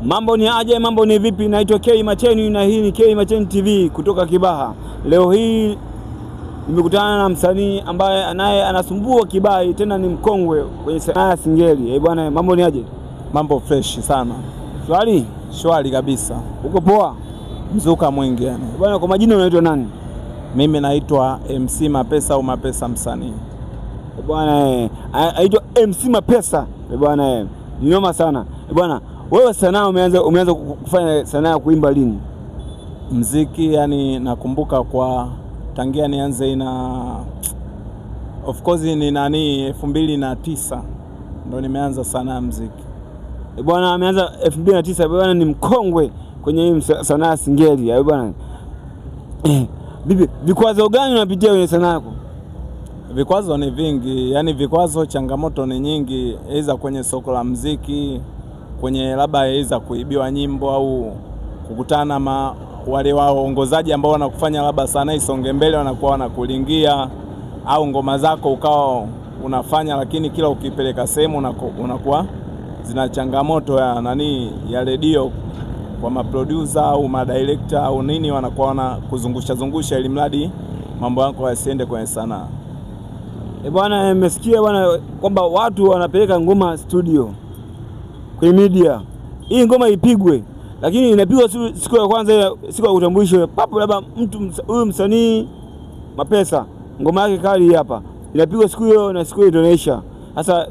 Mambo ni aje, mambo ni vipi? Naitwa K Macheni na hii ni K Macheni TV kutoka Kibaha. Leo hii nimekutana na msanii ambaye anasumbua Kibaha, tena ni mkongwe kwenye sanaa ya Singeli. Bwana, mambo ni aje? Mambo fresh sana. Shwari kabisa. Uko poa? Mzuka mwingi yani. Bwana, kwa majina unaitwa nani? Mimi naitwa MC Mapesa au Mapesa msanii. Bwana, aitwa MC Mapesa. Bwana, ni noma sana. Bwana, wewe sanaa umeanza kufanya sanaa ya kuimba lini? Mziki yani nakumbuka kwa tangia nianze of course ni 2009 ndo nimeanza sanaa ya mziki. Bwana, ameanza 2009. Bwana, ni mkongwe kwenye hii sanaa ya Singeli. Bwana, bibi, vikwazo gani unapitia kwenye sanaa yako? Vikwazo ni vingi, yani vikwazo, changamoto ni nyingi, aidha kwenye soko la mziki, kwenye labda aidha kuibiwa nyimbo au kukutana wale waongozaji ambao wanakufanya labda sanaa isonge mbele wanakuwa wanakulingia, au ngoma zako ukawa unafanya lakini kila ukipeleka sehemu unakuwa zina changamoto ya redio kwa maproducer au madirector au nini, wanakuwa wanakuzungusha ili mradi mambo yako yasiende kwenye sanaa. Bwana, nimesikia bwana kwamba watu wanapeleka ngoma studio kwenye media. Hii ngoma ipigwe, lakini inapigwa siku ya kwanza, siku ya utambulisho papo, labda huyu msanii Mapesa ngoma yake kali hapa, inapigwa siku hiyo na siku hiyo itaisha. Sasa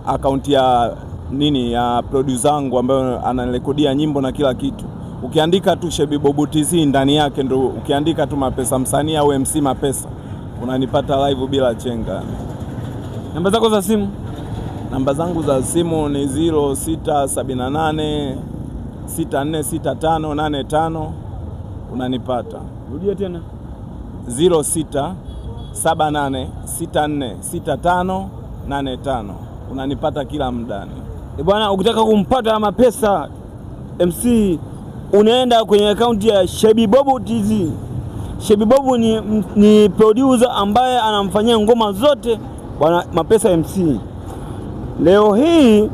akaunti ya producer wangu ambaye anarekodia nyimbo na kila kitu, ukiandika tu Shebi Bobu TZ ndani yake, ndo ukiandika tu Mapesa msanii au MC Mapesa unanipata live bila chenga. Namba zako za simu? Namba zangu za simu ni 0678 646585, unanipata. Rudia tena. 0678 646585, unanipata kila mdani. Bwana, ukitaka kumpata Mapesa MC unaenda kwenye akaunti ya Shebi Bobu TZ. Shebi Bobu ni producer ambaye anamfanyia ngoma zote bwana Mapesa MC. Leo hii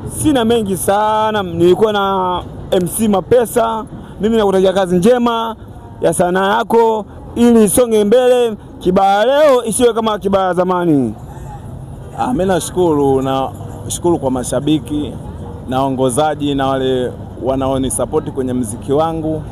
sina mengi sana, nilikuwa na MC Mapesa. Mimi nakutakia kazi njema ya sanaa yako ili isonge mbele. Kibaha leo isiwe kama Kibaha zamani. Mimi nashukuru kwa mashabiki na waongozaji na wale wanaonisupport kwenye muziki wangu.